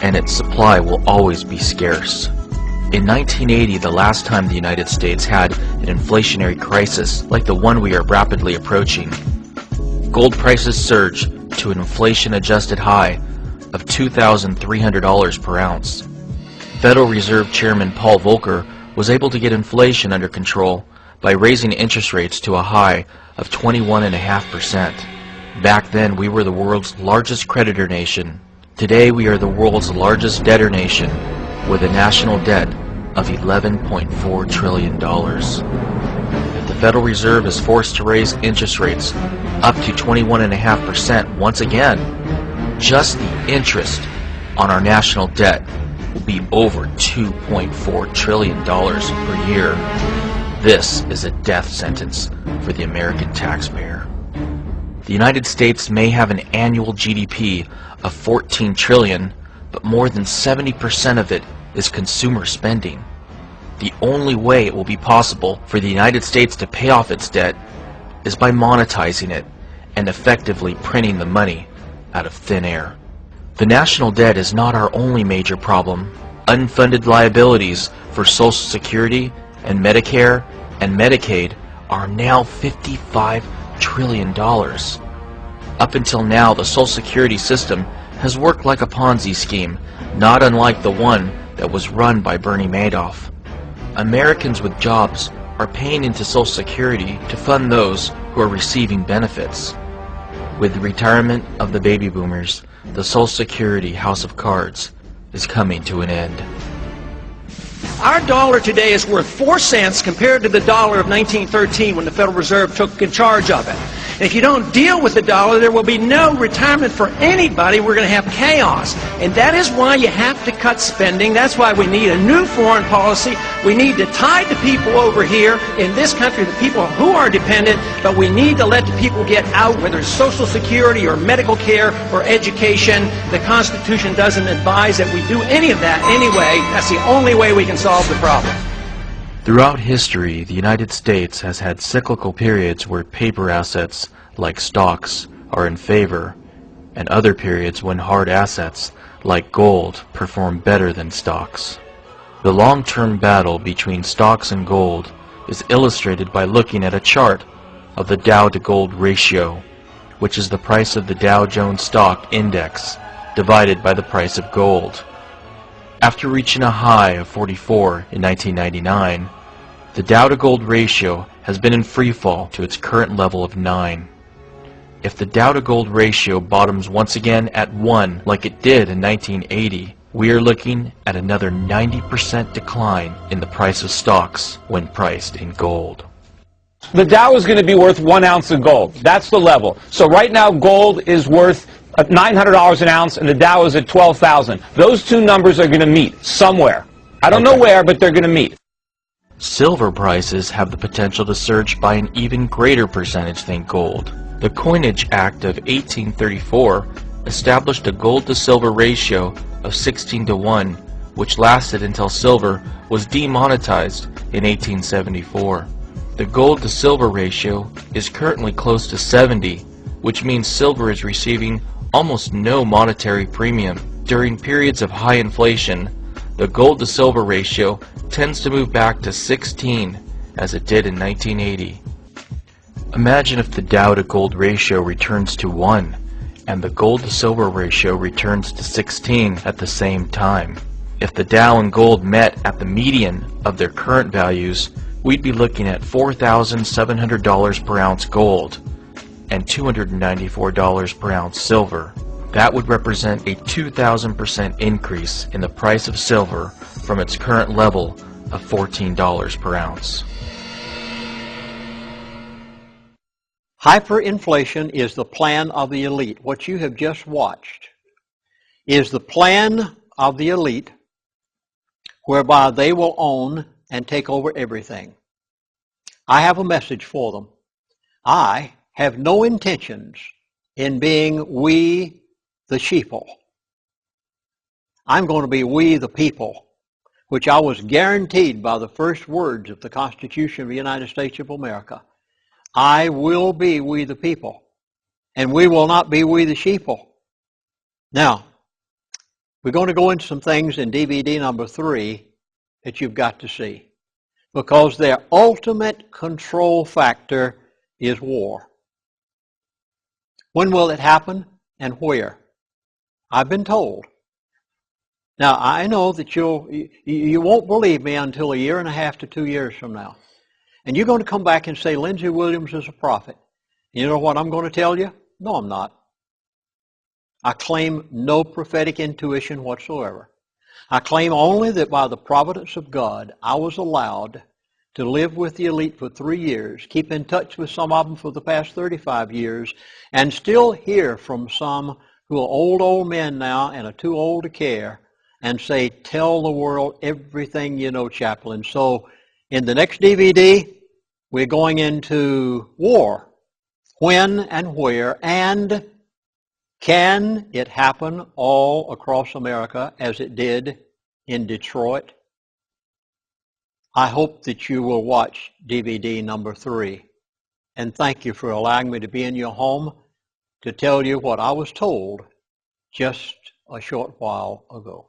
and its supply will always be scarce. In 1980, the last time the United States had an inflationary crisis like the one we are rapidly approaching, gold prices surged to an inflation-adjusted high of $2,300 per ounce. Federal Reserve Chairman Paul Volcker was able to get inflation under control by raising interest rates to a high of 21.5%. Back then, we were the world's largest creditor nation. Today, we are the world's largest debtor nation, with a national debt of $11.4 trillion. If the Federal Reserve is forced to raise interest rates up to 21.5% once again, just the interest on our national debt will be over $2.4 trillion per year. This is a death sentence for the American taxpayer. The United States may have an annual GDP of $14 trillion, but more than 70% of it is consumer spending. The only way it will be possible for the United States to pay off its debt is by monetizing it and effectively printing the money out of thin air. The national debt is not our only major problem. Unfunded liabilities for Social Security and Medicare and Medicaid are now $55 trillion. Up until now, the Social Security system has worked like a Ponzi scheme, not unlike the one that was run by Bernie Madoff. Americans with jobs are paying into Social Security to fund those who are receiving benefits. With the retirement of the baby boomers, the Social Security house of cards is coming to an end. Our dollar today is worth 4 cents compared to the dollar of 1913 when the Federal Reserve took in charge of it. And if you don't deal with the dollar, there will be no retirement for anybody. We're going to have chaos. And that is why you have to cut spending. That's why we need a new foreign policy. We need to tie the people over here in this country, the people who are dependent, but we need to let the people get out, whether it's Social Security or medical care or education. The Constitution doesn't advise that we do any of that anyway. That's the only way we can solve the problem. Throughout history, the United States has had cyclical periods where paper assets, like stocks, are in favor, and other periods when hard assets, like gold, perform better than stocks. The long-term battle between stocks and gold is illustrated by looking at a chart of the Dow-to-gold ratio, which is the price of the Dow Jones Stock Index divided by the price of gold. After reaching a high of 44 in 1999, the Dow-to-gold ratio has been in free fall to its current level of 9. If the Dow-to-gold ratio bottoms once again at 1 like it did in 1980, we are looking at another 90% decline in the price of stocks when priced in gold. The Dow is going to be worth 1 ounce of gold. That's the level. So right now gold is worth $900 an ounce and the Dow is at 12,000. Those two numbers are going to meet somewhere. I don't know where, but they're going to meet. Silver prices have the potential to surge by an even greater percentage than gold. The Coinage Act of 1834 established a gold-to-silver ratio of 16:1, which lasted until silver was demonetized in 1874. The gold-to-silver ratio is currently close to 70, which means silver is receiving almost no monetary premium. During periods of high inflation, the gold-to-silver ratio tends to move back to 16, as it did in 1980. Imagine if the Dow-to-gold ratio returns to 1, and the gold-to-silver ratio returns to 16 at the same time. If the Dow and gold met at the median of their current values, we'd be looking at $4,700 per ounce gold and $294 per ounce silver. That would represent a 2,000% increase in the price of silver from its current level of $14 per ounce. Hyperinflation is the plan of the elite. What you have just watched is the plan of the elite whereby they will own and take over everything. I have a message for them. I have no intentions in being we the sheeple. I'm going to be we the people, which I was guaranteed by the first words of the Constitution of the United States of America. I will be we the people, and we will not be we the sheeple. Now, We're going to go into some things in DVD number 3 that you've got to see, because their ultimate control factor is war. When will it happen and where? I've been told. Now, I know that you won't believe me until a year and a half to 2 years from now. And you're going to come back and say, Lindsey Williams is a prophet. You know what I'm going to tell you? No, I'm not. I claim no prophetic intuition whatsoever. I claim only that by the providence of God, I was allowed to live with the elite for 3 years, keep in touch with some of them for the past 35 years, and still hear from some who are old men now and are too old to care, and say, tell the world everything you know, chaplain. So in the next DVD, we're going into war. When and where, and can it happen all across America as it did in Detroit? I hope that you will watch DVD number 3. And thank you for allowing me to be in your home to tell you what I was told just a short while ago.